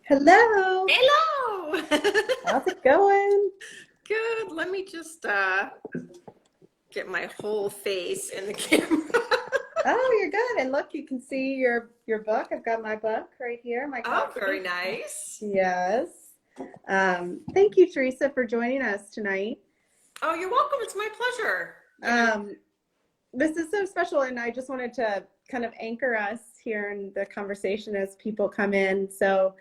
Hello, Hello. how's it going? Good. Let me just get my whole face in the camera. Oh, you're good. And look, you can see your book. I've got my book right here, my Oh, very copy. nice. Yes. Thank you, Theresa, for joining us tonight. Oh, you're welcome. It's my pleasure. Um, this is so special, and I just wanted to kind of anchor us here in the conversation as people come in. So,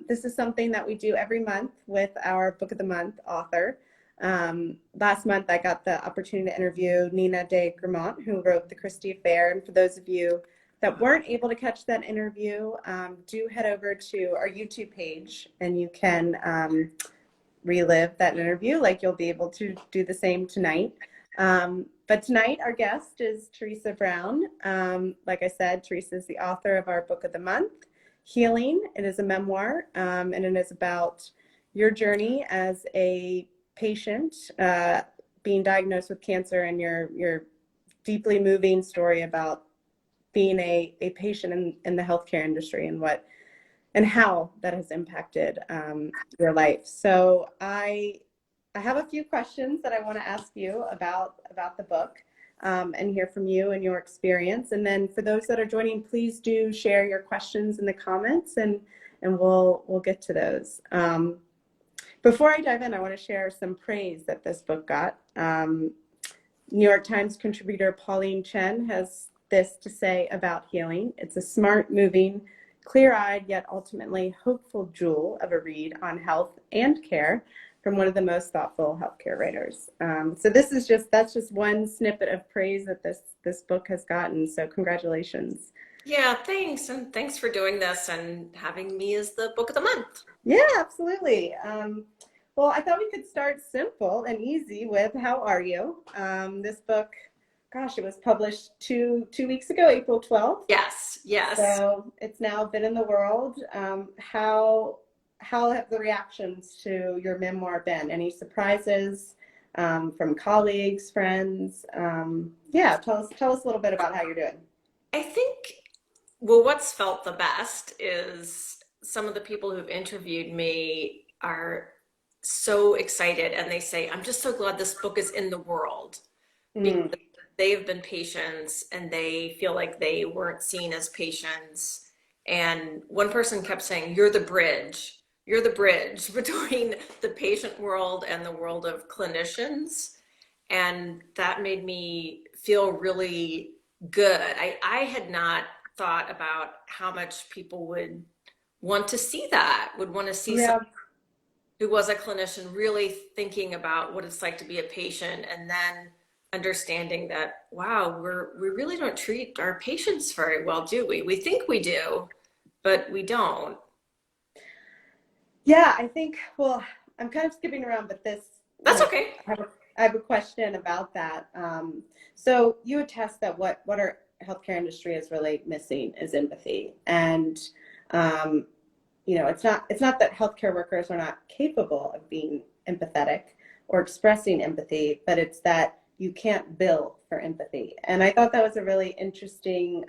this is something that we do every month with our Book of the Month author. Last month, I got the opportunity to interview Nina de Gramont, who wrote The Christie Affair. And for those of you that weren't able to catch that interview, do head over to our YouTube page, and you can relive that interview like you'll be able to do the same tonight. But tonight, our guest is Theresa Brown. Like I said, Theresa is the author of our Book of the Month, Healing. It is a memoir, and it is about your journey as a patient being diagnosed with cancer, and your deeply moving story about being a patient in the healthcare industry and what and how that has impacted your life. So I have a few questions that I want to ask you about the book, and hear from you and your experience. And then for those that are joining, please do share your questions in the comments, and we'll get to those. Before I dive in, I want to share some praise that this book got. New York Times contributor Pauline Chen has this to say about Healing. It's a smart, moving, clear-eyed, yet ultimately hopeful jewel of a read on health and care from one of the most thoughtful healthcare writers. So that's just one snippet of praise that this book has gotten. So congratulations. Yeah, thanks. And thanks for doing this and having me as the book of the month. Yeah, absolutely. Well, I thought we could start simple and easy with how are you? This book, gosh, it was published two weeks ago, April 12th. Yes, yes. So it's now been in the world. How have the reactions to your memoir been? Any surprises from colleagues, friends? Yeah, tell us a little bit about how you're doing. I think, well, what's felt the best is some of the people who've interviewed me are so excited and they say, I'm just so glad this book is in the world Mm, because they've been patients and they feel like they weren't seen as patients. And one person kept saying, You're the bridge. You're the bridge between the patient world and the world of clinicians. And that made me feel really good. I had not thought about how much people would want to see that, would want to see yeah, someone who was a clinician really thinking about what it's like to be a patient and then understanding that, wow, we really don't treat our patients very well, do we? We think we do, but we don't. yeah. I think. Well, I'm kind of skipping around, but That's okay. I have a question about that. So you attest that what our healthcare industry is really missing is empathy, and um, it's not that healthcare workers are not capable of being empathetic or expressing empathy, but it's that you can't bill for empathy. And I thought that was a really interesting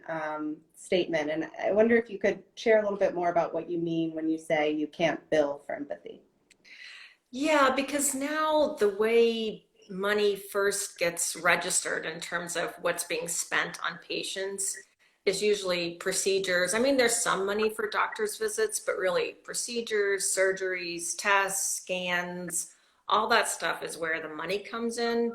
statement. And I wonder if you could share a little bit more about what you mean when you say you can't bill for empathy. Yeah, because now the way money first gets registered in terms of what's being spent on patients is usually procedures. I mean, there's some money for doctor's visits, but really procedures, surgeries, tests, scans, all that stuff is where the money comes in.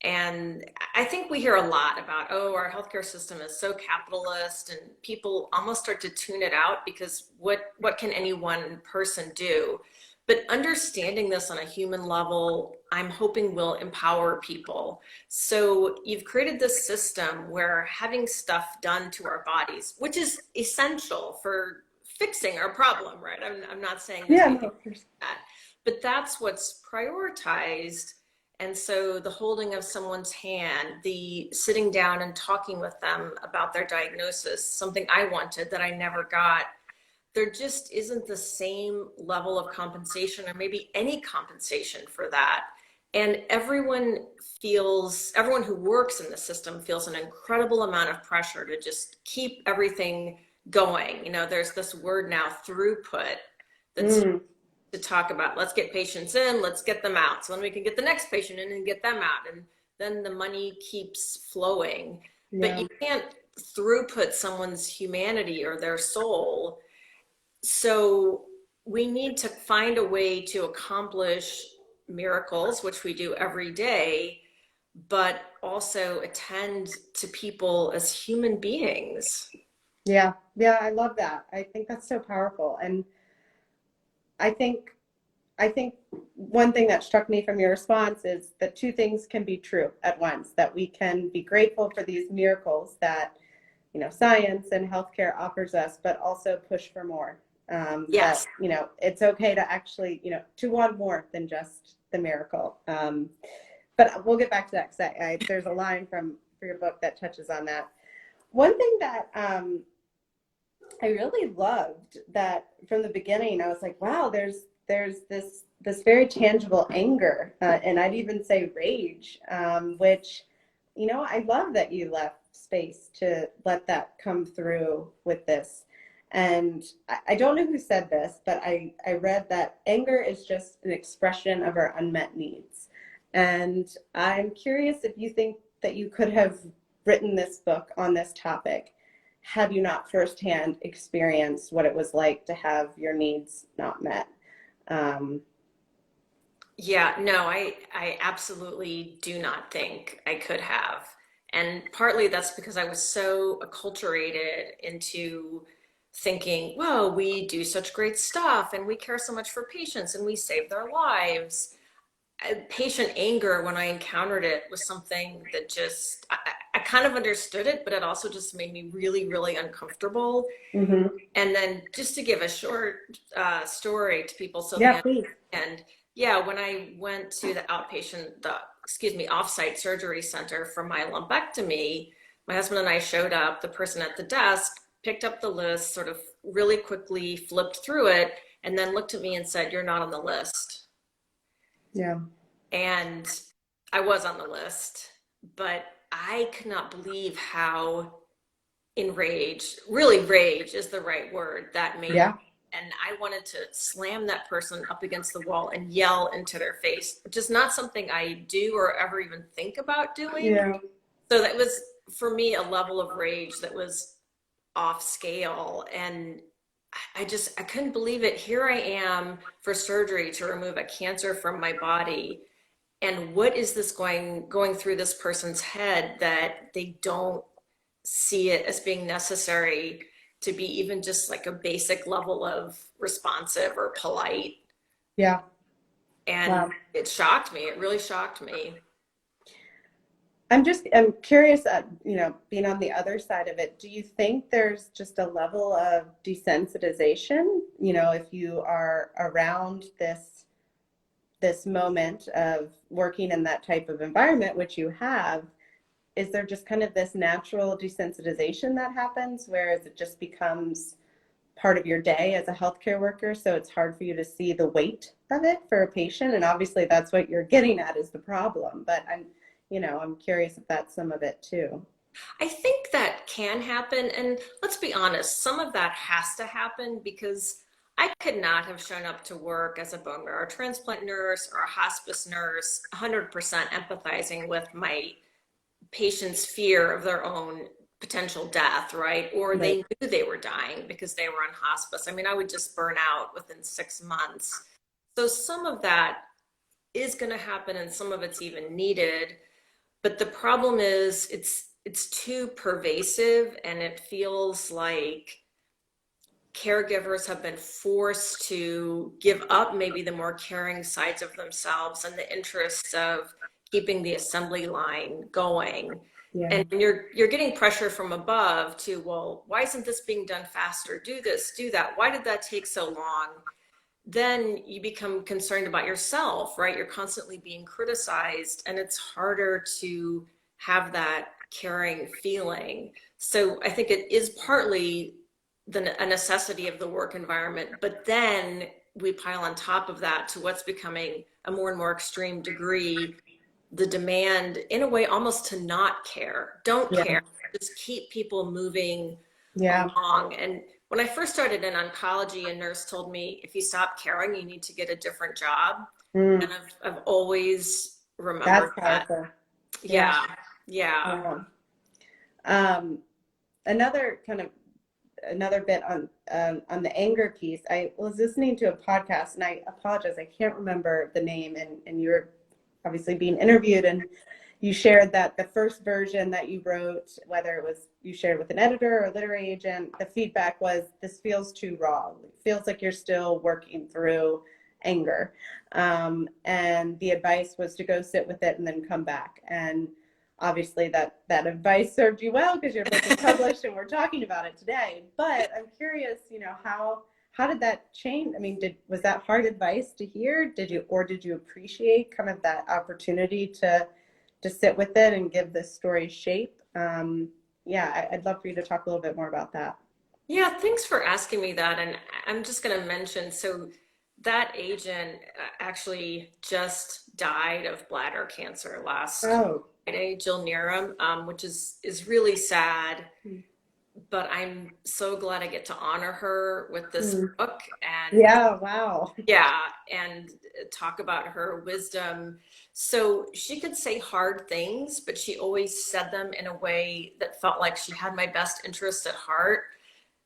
And I think we hear a lot about, oh, our healthcare system is so capitalist, and people almost start to tune it out because what can any one person do? But understanding this on a human level, I'm hoping will empower people. So you've created this system where having stuff done to our bodies, which is essential for fixing our problem, right? I'm not saying there's Yeah, anything no, that, but that's what's prioritized. And so the holding of someone's hand, the sitting down and talking with them about their diagnosis, something I wanted that I never got, there just isn't the same level of compensation or maybe any compensation for that. And everyone who works in the system feels an incredible amount of pressure to just keep everything going. You know, there's this word now, throughput. that's Mm, to talk about, let's get patients in, let's get them out. So then we can get the next patient in and get them out. And then the money keeps flowing. But yeah. you can't throughput someone's humanity or their soul. So we need to find a way to accomplish miracles, which we do every day, but also attend to people as human beings. Yeah. Yeah. I love that. I think that's so powerful. And I think I think one thing that struck me from your response is that two things can be true at once, that we can be grateful for these miracles that, science and healthcare offers us, but also push for more. That, Yes. it's okay to actually, to want more than just the miracle. But we'll get back to that because there's a line for your book that touches on that. One thing that I really loved that from the beginning, I was like, wow, there's this very tangible anger, and I'd even say rage, which, I love that you left space to let that come through with this. And I don't know who said this, but I read that anger is just an expression of our unmet needs. And I'm curious if you think that you could have written this book on this topic had you not firsthand experienced what it was like to have your needs not met. Um, Yeah, no, I absolutely do not think I could have. And partly that's because I was so acculturated into thinking, well, we do such great stuff and we care so much for patients and we save their lives. Patient anger, when I encountered it, was something that just, I kind of understood it, but it also just made me really, really uncomfortable. mhm. And then just to give a short story to people so Yeah, they please. understand, yeah, when I went to the offsite surgery center for my lumpectomy, my husband and I showed up. The person at the desk picked up the list, sort of really quickly flipped through it, and then looked at me and said, "You're not on the list." Yeah, And I was on the list, but I could not believe how enraged, really rage is the right word, that made me. yeah, And I wanted to slam that person up against the wall and yell into their face, which is not something I do or ever even think about doing. yeah, So that was, for me, a level of rage that was off scale. And I couldn't believe it. Here I am for surgery to remove a cancer from my body. And what is this going through this person's head that they don't see it as being necessary to be even just like a basic level of responsive or polite? yeah. And Wow. it shocked me. It really shocked me. I'm curious at, being on the other side of it, do you think there's just a level of desensitization, if you are around this moment of working in that type of environment, which you have, is there just kind of this natural desensitization that happens, whereas it just becomes part of your day as a healthcare worker, so it's hard for you to see the weight of it for a patient? And obviously that's what you're getting at is the problem, but I'm curious if that's some of it too. I think that can happen. And let's be honest, some of that has to happen because I could not have shown up to work as a bone marrow transplant nurse or a hospice nurse 100% empathizing with my patient's fear of their own potential death, right? Or they Right. knew they were dying because they were on hospice. I mean, I would just burn out within 6 months. So some of that is going to happen and some of it's even needed. But the problem is it's too pervasive and it feels like caregivers have been forced to give up maybe the more caring sides of themselves in the interests of keeping the assembly line going. Yeah. And you're getting pressure from above to, well, why isn't this being done faster? Do this, do that. Why did that take so long? Then you become concerned about yourself, right? You're constantly being criticized, and it's harder to have that caring feeling. So I think it is partly a necessity of the work environment, but then we pile on top of that to what's becoming a more and more extreme degree, the demand in a way almost to not care, don't Yeah. care, just keep people moving Yeah. along. And when I first started in oncology, a nurse told me, if you stop caring, you need to get a different job. Mm, And I've always that's remembered that. powerful. Yeah. Yeah, yeah. Wow. Um, another another bit on the anger piece. I was listening to a podcast, and I apologize, I can't remember the name, and you're obviously being interviewed, and you shared that the first version that you wrote, whether it was you shared with an editor or a literary agent, the feedback was, this feels too raw. It feels like you're still working through anger. And the advice was to go sit with it and then come back. And obviously that advice served you well, because your book is published and we're talking about it today. But I'm curious, how did that change? I mean, was that hard advice to hear? Did you appreciate kind of that opportunity to sit with it and give this story shape? Yeah, I'd love for you to talk a little bit more about that. Yeah, thanks for asking me that. And I'm just going to mention, so that agent actually just died of bladder cancer last Oh, Friday, Jill Nerum, which is really sad. But I'm so glad I get to honor her with this hmm. book and Yeah, wow. yeah, and talk about her wisdom. So she could say hard things, but she always said them in a way that felt like she had my best interest at heart.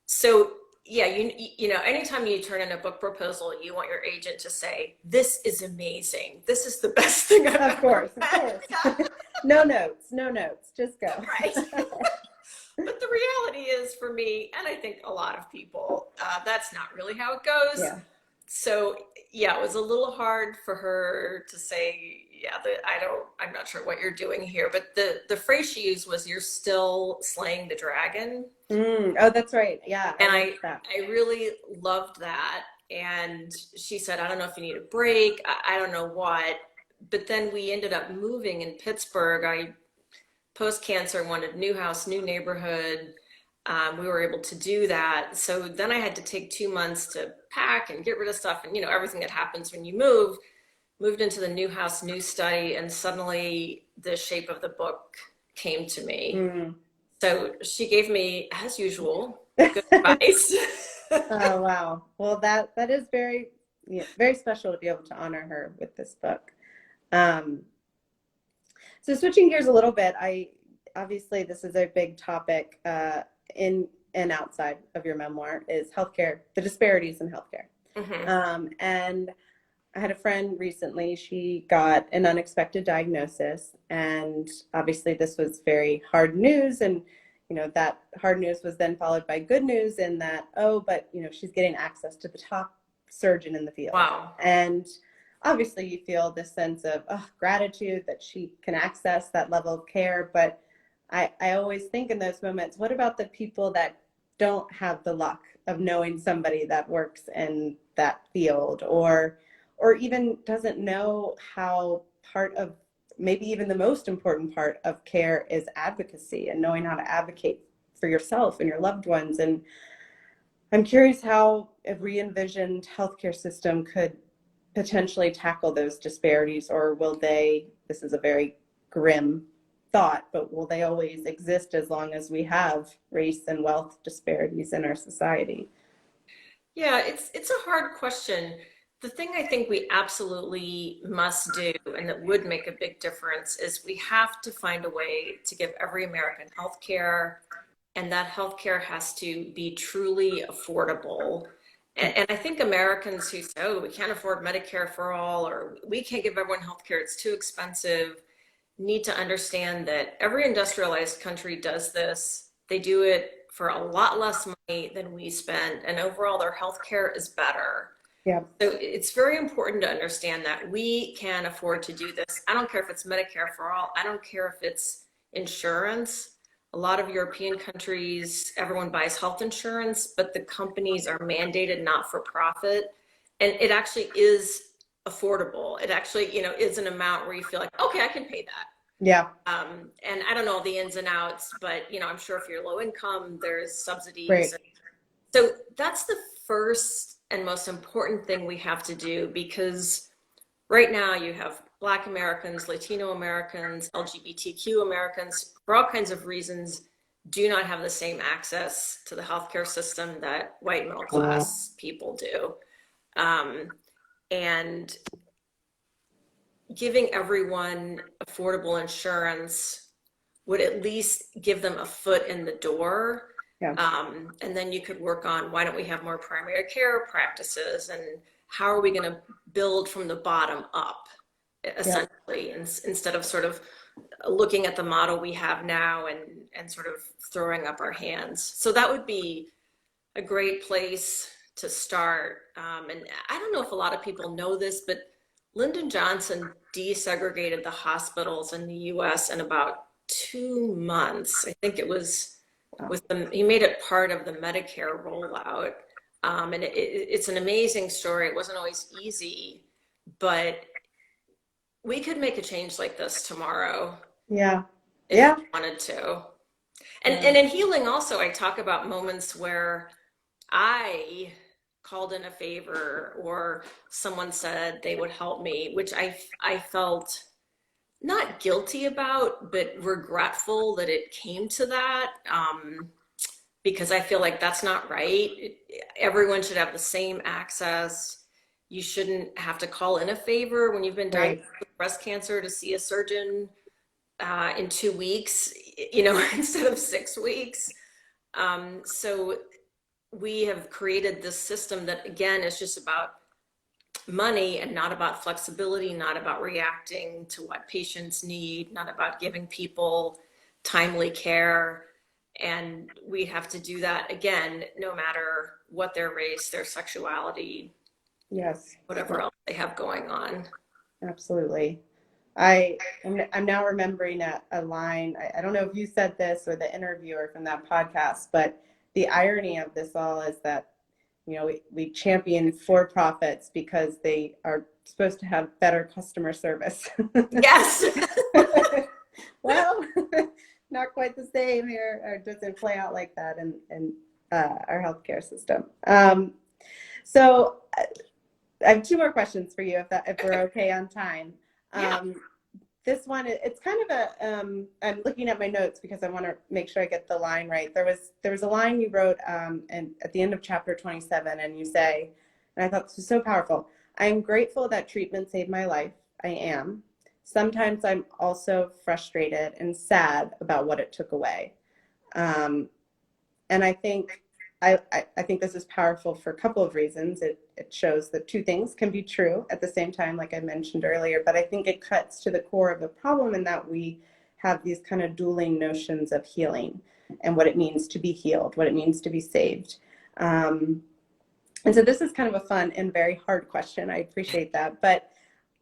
So yeah, anytime you turn in a book proposal, you want your agent to say, "This is amazing. This is the best thing I've Of ever course, of read." course. No notes, no notes, just go. Right. But the reality is, for me, and I think a lot of people, that's not really how it goes. Yeah. So yeah, it was a little hard for her to say, yeah, I'm not sure what you're doing here. But the phrase she used was, "You're still slaying the dragon." Oh, that's right. Yeah, I And like that. I really loved that. And she said, "I don't know if you need a break. I don't know what." But then we ended up moving in Pittsburgh. I post cancer wanted new house, new neighborhood. We were able to do that. So then I had to take 2 months to pack and get rid of stuff, and everything that happens when you move. Moved into the new house, new study, and suddenly the shape of the book came to me. Mm. So she gave me, as usual, good advice. Oh, wow. Well, that is very, yeah, very special to be able to honor her with this book. Um, so switching gears a little bit, I obviously this is a big topic in and outside of your memoir is healthcare, the disparities in healthcare. Mhm. And I had a friend recently, she got an unexpected diagnosis, and obviously this was very hard news. And, that hard news was then followed by good news in that, oh, but, she's getting access to the top surgeon in the field. Wow. And obviously you feel this sense of gratitude that she can access that level of care. But I always think in those moments, what about the people that don't have the luck of knowing somebody that works in that field, or even doesn't know how part of, maybe even the most important part of care is advocacy and knowing how to advocate for yourself and your loved ones. And I'm curious how a re-envisioned healthcare system could potentially tackle those disparities, or will they, this is a very grim thought, but will they always exist as long as we have race and wealth disparities in our society? Yeah, it's a hard question. The thing I think we absolutely must do, and that would make a big difference, is we have to find a way to give every American health care, and that health care has to be truly affordable. And I think Americans who say, "Oh, we can't afford Medicare for all," or "we can't give everyone health care, it's too expensive," need to understand that every industrialized country does this. They do it for a lot less money than we spend, and overall their healthcare is better. Yeah. So it's very important to understand that we can afford to do this. I don't care if it's Medicare for all. I don't care if it's insurance. A lot of European countries, everyone buys health insurance, but the companies are mandated not for profit. And it actually is affordable. It actually, is an amount where you feel like, okay, I can pay that. Yeah. And I don't know the ins and outs, but I'm sure if you're low income, there's subsidies. Right. So that's the first and most important thing we have to do, because right now you have Black Americans, Latino Americans, LGBTQ Americans, for all kinds of reasons, do not have the same access to the healthcare system that white middle class people do. Um, and giving everyone affordable insurance would at least give them a foot in the door. Yeah. And then you could work on, why don't we have more primary care practices, and how are we going to build from the bottom up, Yeah. essentially, instead of sort of looking at the model we have now and sort of throwing up our hands. So that would be a great place to start. And I don't know if a lot of people know this, but Lyndon Johnson desegregated the hospitals in the US in about 2 months. I think it was with the, he made it part of the Medicare rollout. And it's an amazing story. It wasn't always easy, but we could make a change like this tomorrow. Yeah. If Yeah. we wanted to. And in healing also, I talk about moments where I called in a favor or someone said they would help me, which I felt not guilty about, but regretful that it came to that, because I feel like that's not right. Everyone should have the same access. You shouldn't have to call in a favor when you've been Right. diagnosed with breast cancer to see a surgeon in 2 weeks, instead of 6 weeks. So we have created this system that, again, is just about money and not about flexibility, not about reacting to what patients need, not about giving people timely care. And we have to do that, again, no matter what their race, their sexuality, Yes. whatever else they have going on. Absolutely. I'm now remembering a line. I don't know if you said this or the interviewer from that podcast, but the irony of this all is that, we champion for-profits because they are supposed to have better customer service. Yes. Well, not quite the same here, or doesn't play out like that in our healthcare system. So I have two more questions for you, if we're okay on time. Yeah. This one, it's kind of I'm looking at my notes because I want to make sure I get the line right. There was a line you wrote and at the end of chapter 27, and you say, and I thought this was so powerful, I am grateful that treatment saved my life. I am. Sometimes I'm also frustrated and sad about what it took away. And I think I think this is powerful for a couple of reasons. It shows that two things can be true at the same time, like I mentioned earlier, but I think it cuts to the core of the problem in that we have these kind of dueling notions of healing and what it means to be healed, what it means to be saved. And so this is kind of a fun and very hard question. I appreciate that. But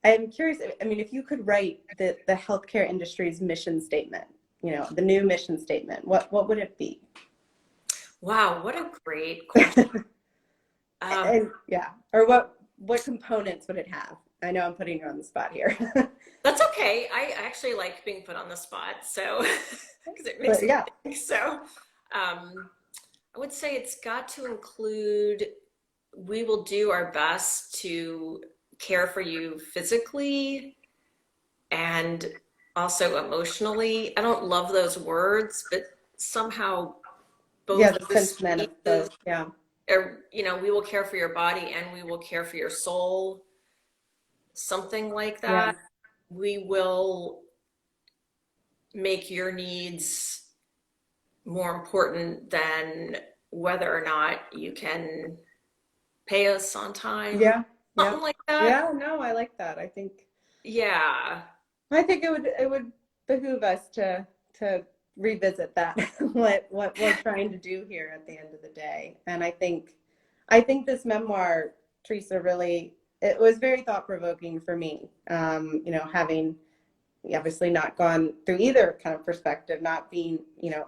I'm curious, I mean, if you could write the healthcare industry's mission statement, the new mission statement, what would it be? Wow, what a great question. And yeah, or what components would it have? I know I'm putting you on the spot here. That's okay. I actually like being put on the spot, so because it makes But yeah, me think. So I would say it's got to include, we will do our best to care for you physically and also emotionally. I don't love those words, but somehow both yeah, of the those sentiment of pieces both. Yeah, are, we will care for your body and we will care for your soul, something like yeah, that. We will make your needs more important than whether or not you can pay us on time, yeah, yeah, something like that. yeah. No, I like that. Yeah. I think it would behoove us to revisit that what we're trying to do here at the end of the day. And I think this memoir, Theresa, really, it was very thought provoking for me. Having obviously not gone through either kind of perspective, not being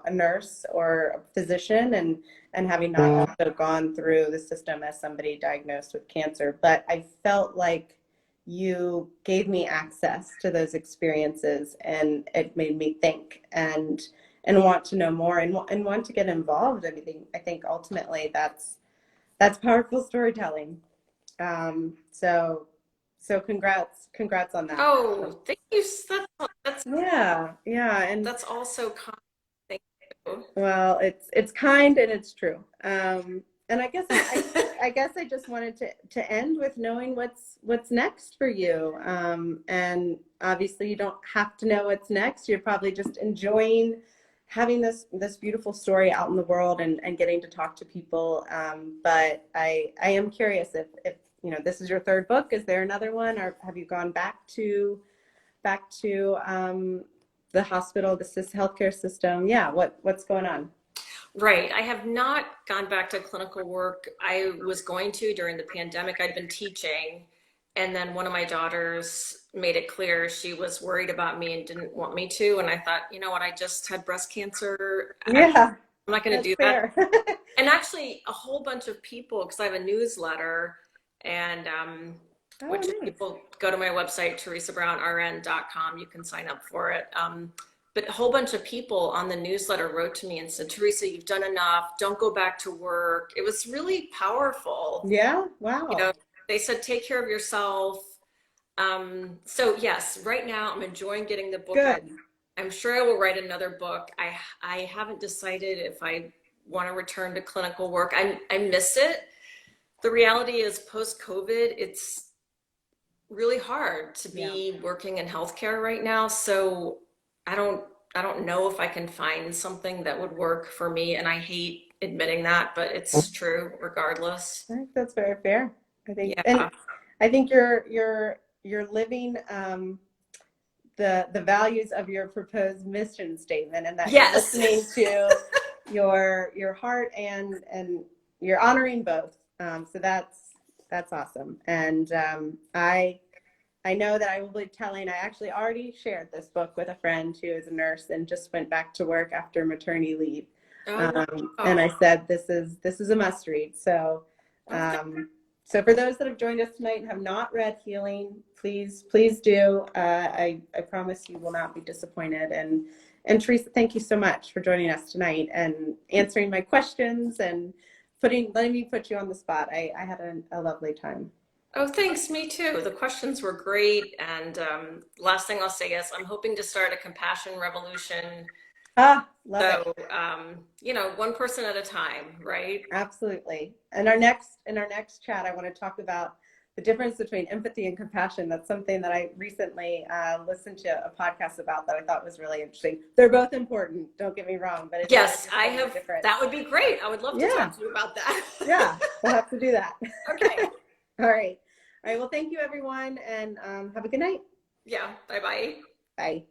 a nurse or a physician, and having not also gone through the system as somebody diagnosed with cancer, but I felt like you gave me access to those experiences, and it made me think and want to know more and want to get involved. I think ultimately that's powerful storytelling. So congrats on that. Oh, thank you. That's Yeah, and that's also kind. Well, it's kind and it's true. And I guess I just wanted to end with knowing what's next for you. And obviously you don't have to know what's next. You're probably just enjoying having this beautiful story out in the world and getting to talk to people. But I am curious if this is your third book. Is there another one, or have you gone back to the hospital, the healthcare system? Yeah, what's going on? Right. I have not gone back to clinical work. I was going to during the pandemic. I'd been teaching, and then one of my daughters made it clear she was worried about me and didn't want me to. And I thought, you know what? I just had breast cancer. Yeah, I'm not going to that's do that. fair. And actually, a whole bunch of people, because I have a newsletter, and Oh, which if nice. people go to my website, teresabrownrn.com, you can sign up for it. But a whole bunch of people on the newsletter wrote to me and said, Theresa, you've done enough. Don't go back to work. It was really powerful. Yeah, You wow. know, they said, take care of yourself. So yes, right now I'm enjoying getting the book out. Good. I'm sure I will write another book. I haven't decided if I want to return to clinical work. I miss it. The reality is post-COVID, it's really hard to Yeah. be working in healthcare right now. So I don't I don't know if I can find something that would work for me. And I hate admitting that, but it's true regardless. I think that's very fair. I think, and Yeah. I think you're living the values of your proposed mission statement, and that you're Yes. listening to your heart and you're honoring both. So that's awesome. And I know that I will be telling. I actually already shared this book with a friend who is a nurse and just went back to work after maternity leave. Oh, And I wow. said, this is a must read. So, Oh, so for those that have joined us tonight and have not read Healing, please do. I promise you will not be disappointed. And Theresa, thank you so much for joining us tonight and answering my questions and letting me put you on the spot. I had a lovely time. oh, thanks. Me too. The questions were great. And last thing I'll say is I'm hoping to start a compassion revolution. Ah, love it. So, one person at a time, right? Absolutely. And in our next chat, I want to talk about the difference between empathy and compassion. That's something that I recently listened to a podcast about that I thought was really interesting. They're both important, don't get me wrong, but it's Yes, I understanding the have. difference. That would be great. I would love to Yeah, talk to you about that. yeah, we'll have to do that. Okay. All right. All right. Well, thank you, everyone, and have a good night. Yeah. Bye bye. Bye.